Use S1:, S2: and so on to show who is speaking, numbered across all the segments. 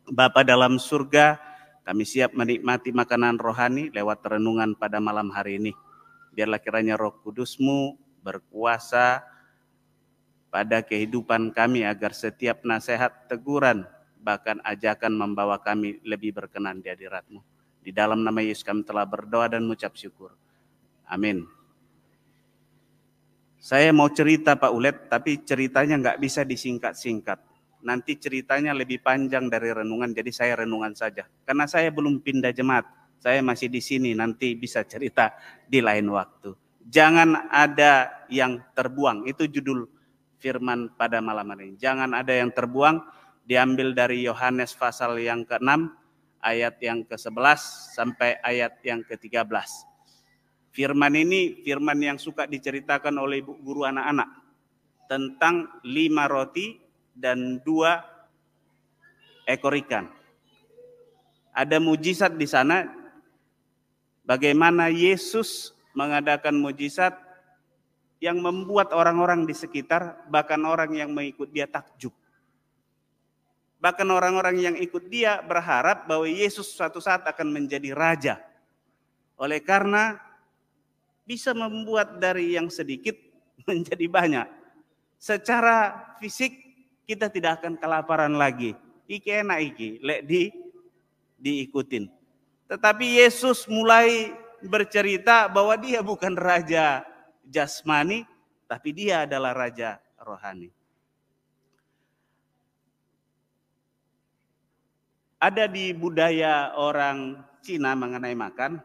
S1: Bapa dalam surga, kami siap menikmati makanan rohani lewat renungan pada malam hari ini. Biarlah kiranya Roh Kudus-Mu berkuasa pada kehidupan kami agar setiap nasihat, teguran, bahkan ajakan membawa kami lebih berkenan di hadirat-Mu. Di dalam nama Yesus kami telah berdoa dan mengucap syukur. Amin. Saya mau cerita Pak Ulet, tapi ceritanya nggak bisa disingkat-singkat. Nanti ceritanya lebih panjang dari renungan, jadi saya renungan saja. Karena saya belum pindah jemaat, saya masih di sini, nanti bisa cerita di lain waktu. Jangan ada yang terbuang, itu judul firman pada malam hari ini. Jangan ada yang terbuang, diambil dari Yohanes pasal yang ke-6, ayat yang ke-11 sampai ayat yang ke-13. Firman ini firman yang suka diceritakan oleh ibu guru anak-anak tentang 5 roti dan 2 ekor ikan. Ada mujizat di sana, bagaimana Yesus mengadakan mujizat yang membuat orang-orang di sekitar, bahkan orang yang mengikut dia takjub. Bahkan orang-orang yang ikut dia berharap bahwa Yesus suatu saat akan menjadi raja. Oleh karena bisa membuat dari yang sedikit menjadi banyak. Secara fisik kita tidak akan kelaparan lagi. Iki enak iki, lek diikutin. Tetapi Yesus mulai bercerita bahwa dia bukan raja jasmani, tapi dia adalah raja rohani. Ada di budaya orang Cina mengenai makan.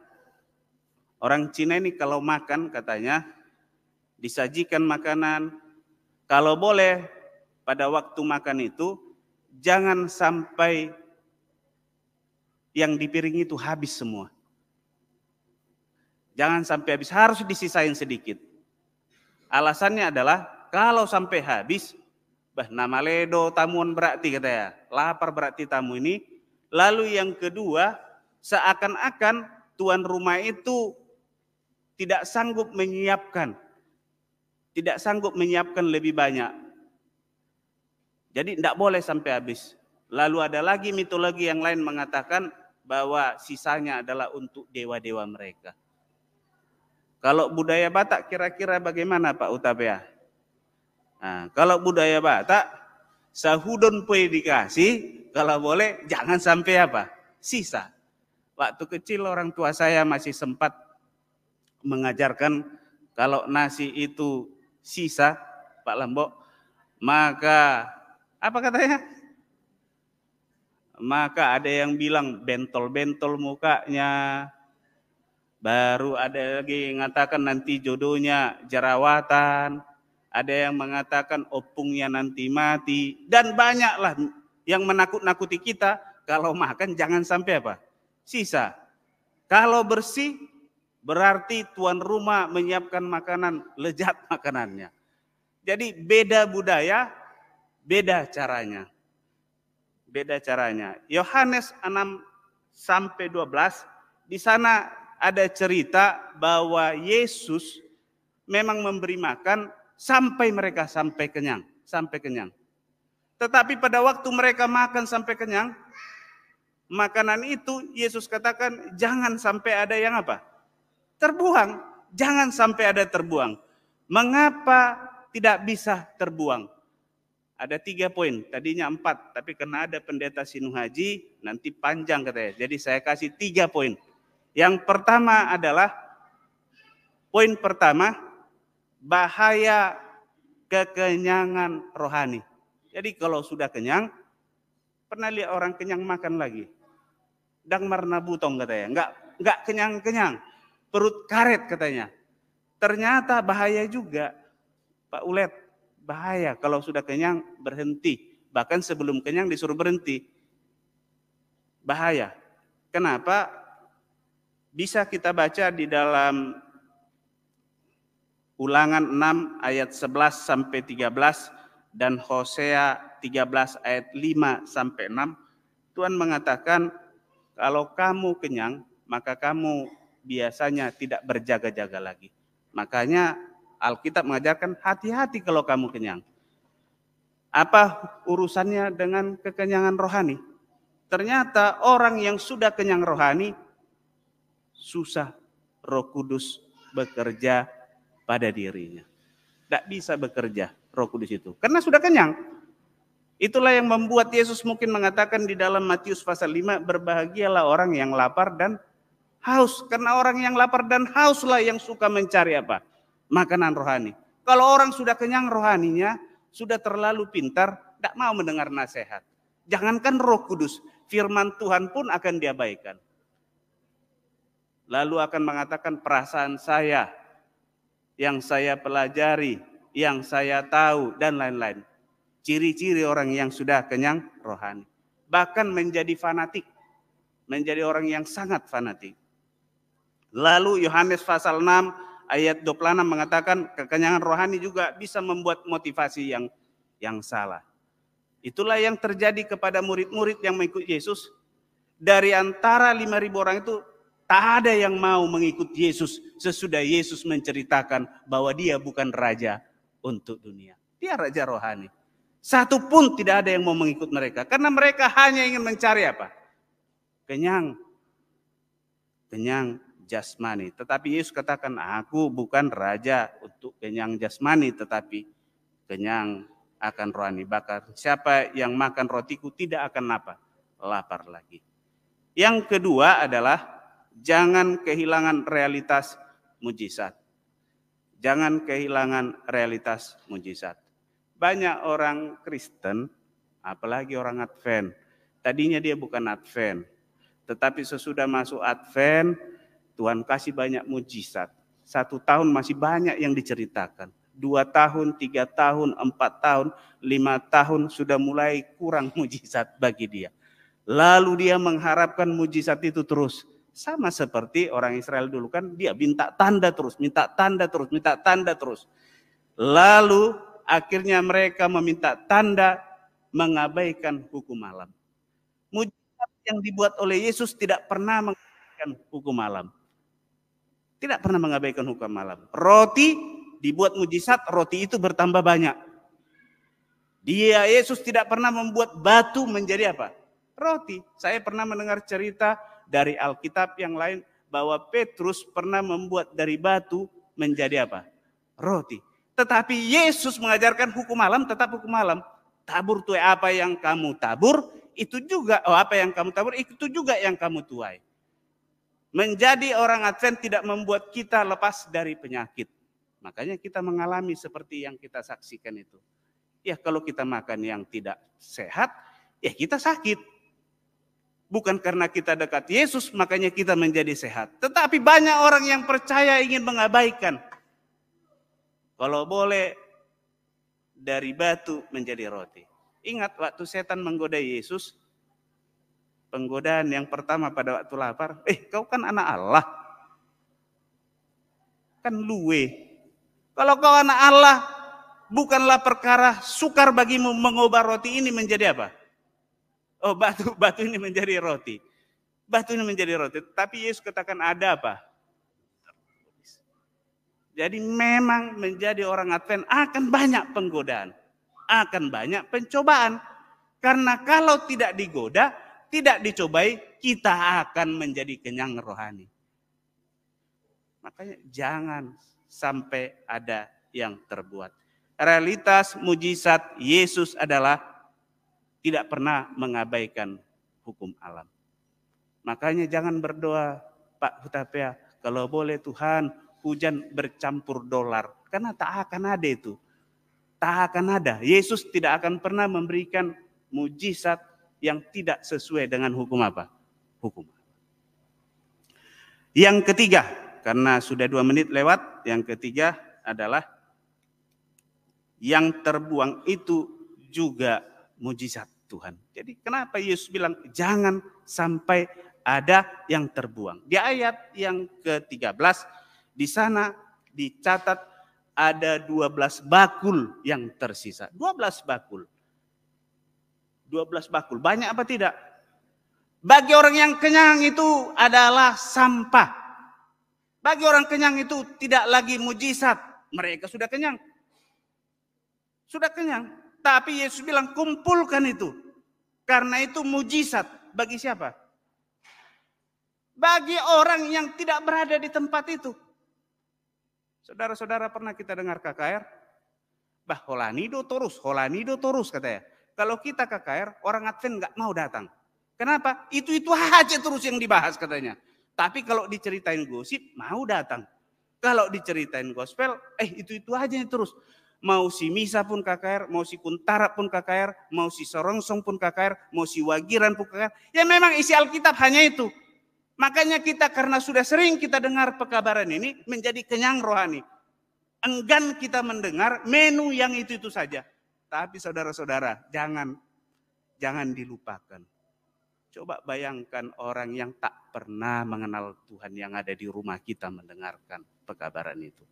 S1: Orang Cina ini kalau makan katanya disajikan makanan, kalau boleh pada waktu makan itu jangan sampai yang di piring itu habis semua. Jangan sampai habis, harus disisain sedikit. Alasannya adalah kalau sampai habis, nama ledo tamuan berarti katanya, lapar berarti tamu ini. Lalu yang kedua, seakan-akan tuan rumah itu tidak sanggup menyiapkan lebih banyak. Jadi tidak boleh sampai habis. Lalu ada lagi mitologi yang lain mengatakan bahwa sisanya adalah untuk dewa-dewa mereka. Kalau budaya Batak kira-kira bagaimana Pak Utapea? Nah, kalau budaya Batak, sahudon pun dikasih, kalau boleh jangan sampai sisa. Waktu kecil orang tua saya masih sempat mengajarkan kalau nasi itu sisa, Pak Lambok, maka apa katanya? Maka ada yang bilang bentol-bentol mukanya. Baru ada lagi yang mengatakan nanti jodohnya jerawatan. Ada yang mengatakan opungnya nanti mati. Dan banyaklah yang menakut-nakuti kita. Kalau makan jangan sampai sisa. Kalau bersih berarti tuan rumah menyiapkan makanan, lezat makanannya. Jadi beda budaya, beda caranya. Yohanes 6 sampai 12 di sana ada cerita bahwa Yesus memang memberi makan sampai mereka sampai kenyang. Tetapi pada waktu mereka makan sampai kenyang, makanan itu Yesus katakan jangan sampai ada yang terbuang. Jangan sampai ada terbuang. Mengapa tidak bisa terbuang? Ada 3 poin, tadinya 4, tapi karena ada pendeta Sinu Haji, nanti panjang katanya. Jadi saya kasih 3 poin. Yang pertama adalah, poin pertama, bahaya kekenyangan rohani. Jadi kalau sudah kenyang, pernah lihat orang kenyang makan lagi? Dang marna butong katanya, enggak kenyang-kenyang, perut karet katanya. Ternyata bahaya juga, Pak Ulet. Bahaya kalau sudah kenyang berhenti. Bahkan sebelum kenyang disuruh berhenti. Bahaya. Kenapa? Bisa kita baca di dalam Ulangan 6 ayat 11 sampai 13 dan Hosea 13 ayat 5 sampai 6. Tuhan mengatakan kalau kamu kenyang maka kamu biasanya tidak berjaga-jaga lagi. Makanya Alkitab mengajarkan hati-hati kalau kamu kenyang. Apa urusannya dengan kekenyangan rohani? ternyata orang yang sudah kenyang rohani, susah Roh Kudus bekerja pada dirinya. Tidak bisa bekerja Roh Kudus itu, karena sudah kenyang. Itulah yang membuat Yesus mungkin mengatakan di dalam Matius pasal 5, berbahagialah orang yang lapar dan haus. Karena orang yang lapar dan hauslah yang suka mencari apa? Makanan rohani. Kalau orang sudah kenyang rohaninya, sudah terlalu pintar, tidak mau mendengar nasihat. Jangankan Roh Kudus, firman Tuhan pun akan diabaikan. Lalu akan mengatakan perasaan saya, yang saya pelajari, yang saya tahu, dan lain-lain. Ciri-ciri orang yang sudah kenyang rohani. Bahkan menjadi fanatik. Menjadi orang yang sangat fanatik. Lalu Yohanes pasal 6 ayat 26 mengatakan kekenyangan rohani juga bisa membuat motivasi yang salah. Itulah yang terjadi kepada murid-murid yang mengikut Yesus. Dari antara 5.000 orang itu tak ada yang mau mengikut Yesus sesudah Yesus menceritakan bahwa dia bukan raja untuk dunia. Dia raja rohani. Satu pun tidak ada yang mau mengikut mereka. Karena mereka hanya ingin mencari apa? Kenyang jasmani. Tetapi Yesus katakan, aku bukan raja untuk kenyang jasmani, tetapi kenyang akan rohani. Bahkan siapa yang makan rotiku tidak akan apa? Lapar lagi. Yang kedua adalah jangan kehilangan realitas mujizat. Jangan kehilangan realitas mujizat. Banyak orang Kristen, apalagi orang Advent, tadinya dia bukan Advent, tetapi sesudah masuk Advent, Tuhan kasih banyak mujizat. 1 tahun masih banyak yang diceritakan. 2 tahun, 3 tahun, 4 tahun, 5 tahun sudah mulai kurang mujizat bagi dia. Lalu dia mengharapkan mujizat itu terus. Sama seperti orang Israel dulu kan, dia minta tanda terus, minta tanda terus, minta tanda terus. Lalu akhirnya mereka meminta tanda, mengabaikan hukum alam. Mujizat yang dibuat oleh Yesus tidak pernah mengabaikan hukum alam. Tidak pernah mengabaikan hukum alam. Roti dibuat mujizat, roti itu bertambah banyak. Dia Yesus tidak pernah membuat batu menjadi apa? Roti. Saya pernah mendengar cerita dari Alkitab yang lain bahwa Petrus pernah membuat dari batu menjadi apa? Roti. Tetapi Yesus mengajarkan hukum alam, tetap hukum alam. Tabur tuai apa yang kamu tabur, itu juga apa yang kamu tabur, itu juga yang kamu tuai. Menjadi orang Advent tidak membuat kita lepas dari penyakit. Makanya kita mengalami seperti yang kita saksikan itu. Ya kalau kita makan yang tidak sehat, ya kita sakit. Bukan karena kita dekat Yesus, makanya kita menjadi sehat. Tetapi banyak orang yang percaya ingin mengabaikan. Kalau boleh dari batu menjadi roti. Ingat waktu setan menggoda Yesus, penggodaan yang pertama pada waktu lapar, kau kan anak Allah. Kan luwe. Kalau kau anak Allah, bukanlah perkara sukar bagimu mengubah roti ini menjadi apa? Oh, batu ini menjadi roti. Batu ini menjadi roti. Tapi Yesus katakan ada apa? Jadi memang menjadi orang Advent akan banyak penggodaan. Akan banyak pencobaan. Karena kalau tidak digoda, tidak dicobai, kita akan menjadi kenyang rohani. Makanya jangan sampai ada yang terbuat. Realitas mujizat Yesus adalah tidak pernah mengabaikan hukum alam. Makanya jangan berdoa, Pak Hutapea, kalau boleh Tuhan hujan bercampur dolar. Karena tak akan ada itu. Tak akan ada. Yesus tidak akan pernah memberikan mujizat yang tidak sesuai dengan hukum apa? Hukum. Yang ketiga, karena sudah 2 menit lewat, yang ketiga adalah yang terbuang itu juga mujizat Tuhan. Jadi kenapa Yesus bilang jangan sampai ada yang terbuang. Di ayat yang ke-13 di sana dicatat ada 12 bakul yang tersisa. 12 bakul. 12 bakul. Banyak apa tidak? Bagi orang yang kenyang itu adalah sampah. Bagi orang kenyang itu tidak lagi mujizat. Mereka sudah kenyang. Sudah kenyang. Tapi Yesus bilang kumpulkan itu. Karena itu mujizat. Bagi siapa? Bagi orang yang tidak berada di tempat itu. Saudara-saudara pernah kita dengar KKR? Bah, holanido terus katanya. Kalau kita KKR, orang Advent nggak mau datang. Kenapa? Itu aja terus yang dibahas katanya. Tapi kalau diceritain gosip, mau datang. Kalau diceritain gospel, itu aja terus. Mau si Misa pun KKR, mau si Kuntara pun KKR, mau si Sorongsong pun KKR, mau si Wagiran pun KKR. Ya memang isi Alkitab hanya itu. Makanya kita karena sudah sering kita dengar pekabaran ini, menjadi kenyang rohani. Enggan kita mendengar menu yang itu saja. Tapi saudara-saudara, jangan dilupakan. Coba bayangkan orang yang tak pernah mengenal Tuhan yang ada di rumah kita mendengarkan pekabaran itu.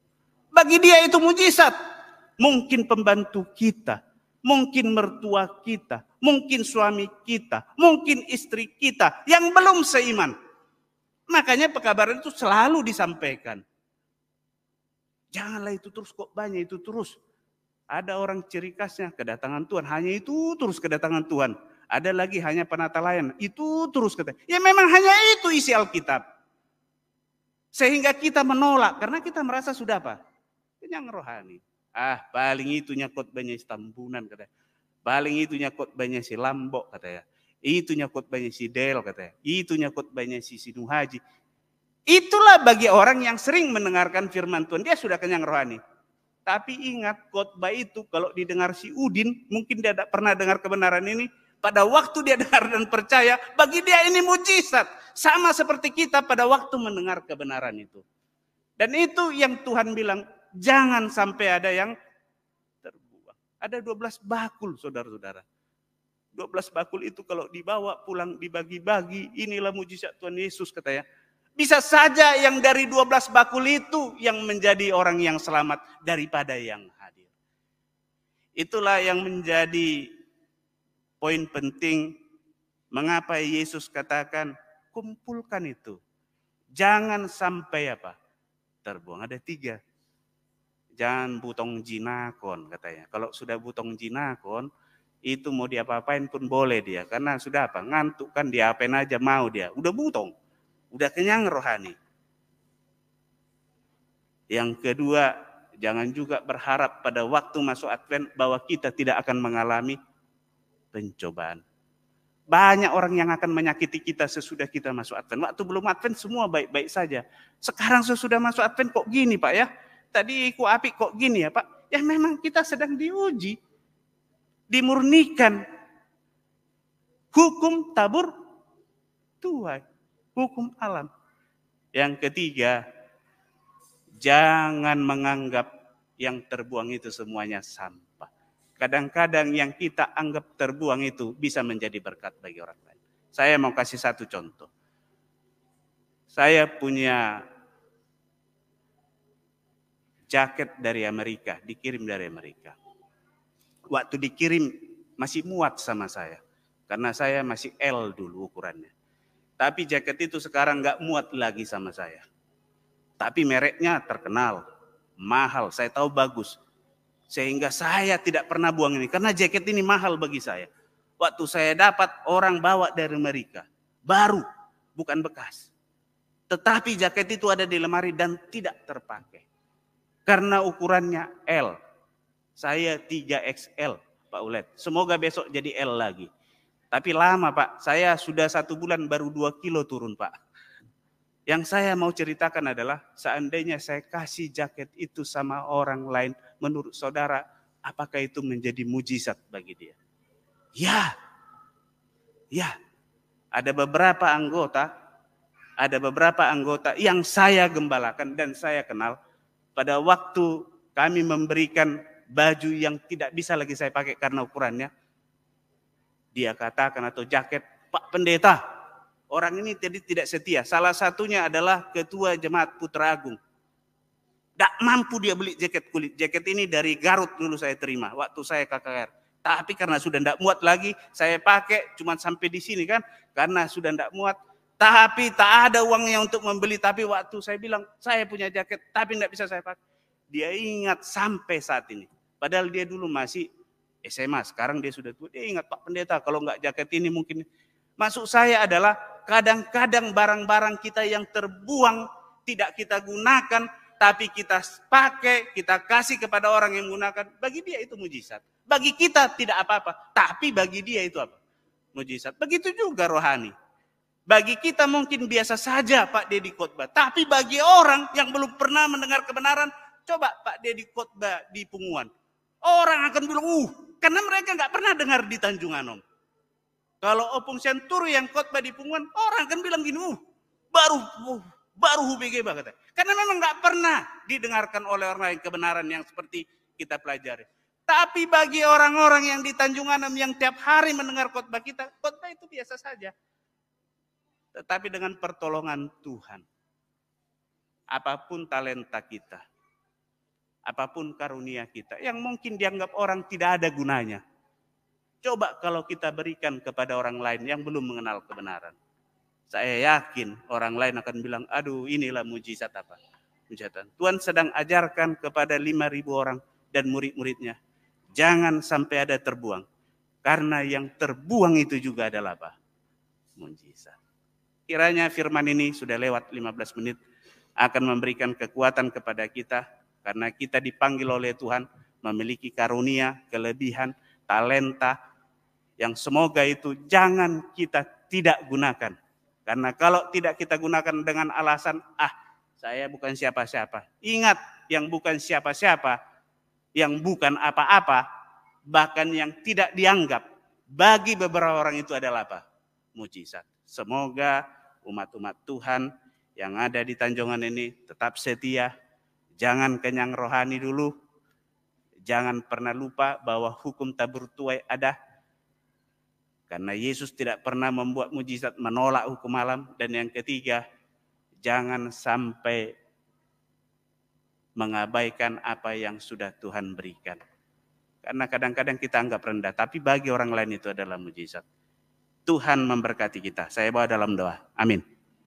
S1: Bagi dia itu mujizat. Mungkin pembantu kita, mungkin mertua kita, mungkin suami kita, mungkin istri kita yang belum seiman. Makanya pekabaran itu selalu disampaikan. Janganlah itu terus, kok banyak itu terus. Ada orang ciri khasnya kedatangan Tuhan, hanya itu terus kedatangan Tuhan. Ada lagi hanya penata layan, itu terus kedatangan. Ya memang hanya itu isi Alkitab. Sehingga kita menolak, karena kita merasa sudah apa? Kenyang rohani. Paling itu nyakot banyak tambunan katanya. Paling itu nyakot banyak si Lambok katanya. Itu nyakot banyak si Del katanya. Itu nyakot banyak si Sinu Haji. Itulah bagi orang yang sering mendengarkan firman Tuhan, dia sudah kenyang rohani. Tapi ingat, khotbah itu kalau didengar si Udin, mungkin dia tidak pernah dengar kebenaran ini. Pada waktu dia dengar dan percaya, bagi dia ini mujizat. Sama seperti kita pada waktu mendengar kebenaran itu. Dan itu yang Tuhan bilang, jangan sampai ada yang terbuang. Ada 12 bakul saudara-saudara. 12 bakul itu kalau dibawa pulang dibagi-bagi, inilah mujizat Tuhan Yesus katanya. Bisa saja yang dari 12 bakul itu yang menjadi orang yang selamat daripada yang hadir. Itulah yang menjadi poin penting mengapa Yesus katakan kumpulkan itu. Jangan sampai terbuang. Ada 3. Jangan butong jinakon katanya. Kalau sudah butong jinakon, itu mau diapa-apain pun boleh dia. Karena sudah ngantuk kan, diapain aja mau dia. Udah butong. Udah kenyang rohani. Yang kedua, jangan juga berharap pada waktu masuk Advent bahwa kita tidak akan mengalami pencobaan. Banyak orang yang akan menyakiti kita sesudah kita masuk Advent. Waktu belum Advent semua baik-baik saja. Sekarang sesudah masuk Advent kok gini Pak ya? Tadi ku api kok gini ya Pak? Ya memang kita sedang diuji. Dimurnikan. Hukum tabur tuai. Hukum alam. Yang ketiga, jangan menganggap yang terbuang itu semuanya sampah. Kadang-kadang yang kita anggap terbuang itu bisa menjadi berkat bagi orang lain. Saya mau kasih satu contoh. Saya punya jaket dari Amerika, dikirim dari Amerika. Waktu dikirim masih muat sama saya. Karena saya masih L dulu ukurannya. Tapi jaket itu sekarang nggak muat lagi sama saya. Tapi mereknya terkenal, mahal, saya tahu bagus. Sehingga saya tidak pernah buang ini. Karena jaket ini mahal bagi saya. Waktu saya dapat, orang bawa dari Amerika. Baru, bukan bekas. Tetapi jaket itu ada di lemari dan tidak terpakai. Karena ukurannya L. Saya 3XL, Pak Ulet. Semoga besok jadi L lagi. Tapi lama Pak, saya sudah 1 bulan baru 2 kilo turun Pak. Yang saya mau ceritakan adalah seandainya saya kasih jaket itu sama orang lain, menurut saudara, apakah itu menjadi mujizat bagi dia? Ya. Ada beberapa anggota yang saya gembalakan dan saya kenal. Pada waktu kami memberikan baju yang tidak bisa lagi saya pakai karena ukurannya, dia katakan atau jaket, Pak Pendeta, orang ini tidak setia. Salah satunya adalah Ketua Jemaat Putra Agung. Tidak mampu dia beli jaket kulit. Jaket ini dari Garut dulu saya terima waktu saya KKR. Tapi karena sudah tidak muat lagi, saya pakai cuma sampai di sini kan. Karena sudah tidak muat. Tapi tak ada uangnya untuk membeli. Tapi waktu saya bilang, saya punya jaket tapi tidak bisa saya pakai. Dia ingat sampai saat ini. Padahal dia dulu masih SMA, sekarang dia sudah tua. Dia ingat Pak Pendeta, kalau enggak jaket ini mungkin Maksud saya adalah kadang-kadang barang-barang kita yang terbuang tidak kita gunakan, tapi kita pakai, kita kasih kepada orang yang menggunakan. Bagi dia itu mujizat. Bagi kita tidak apa-apa, tapi bagi dia itu apa? Mujizat. Begitu juga rohani. Bagi kita mungkin biasa saja Pak Dedi khotbah, tapi bagi orang yang belum pernah mendengar kebenaran, coba Pak Dedi khotbah di Punguan. Orang akan bilang, karena mereka nggak pernah dengar di Tanjung Anom. Kalau Opung Senturu yang khotbah di Punguan, orang akan bilang gini, baru HUBG banget. Karena memang nggak pernah didengarkan oleh orang lain kebenaran yang seperti kita pelajari. Tapi bagi orang-orang yang di Tanjung Anom yang tiap hari mendengar khotbah kita, khotbah itu biasa saja. Tetapi dengan pertolongan Tuhan, apapun talenta kita, apapun karunia kita, yang mungkin dianggap orang tidak ada gunanya, coba kalau kita berikan kepada orang lain yang belum mengenal kebenaran. Saya yakin orang lain akan bilang, aduh inilah mujizat apa? Mujizat. Tuhan sedang ajarkan kepada 5.000 orang dan murid-muridnya. Jangan sampai ada terbuang. Karena yang terbuang itu juga adalah apa? Mujizat. Kiranya firman ini sudah lewat 15 menit. Akan memberikan kekuatan kepada kita. Karena kita dipanggil oleh Tuhan memiliki karunia, kelebihan, talenta. Yang semoga itu jangan kita tidak gunakan. Karena kalau tidak kita gunakan dengan alasan, saya bukan siapa-siapa. Ingat, yang bukan siapa-siapa, yang bukan apa-apa, bahkan yang tidak dianggap, bagi beberapa orang itu adalah apa? Mujizat. Semoga umat-umat Tuhan yang ada di Tanjungan ini tetap setia. Jangan kenyang rohani dulu. Jangan pernah lupa bahwa hukum tabur tuai ada. Karena Yesus tidak pernah membuat mujizat menolak hukum alam. Dan yang ketiga, jangan sampai mengabaikan apa yang sudah Tuhan berikan. Karena kadang-kadang kita anggap rendah, tapi bagi orang lain itu adalah mujizat. Tuhan memberkati kita. Saya bawa dalam doa. Amin.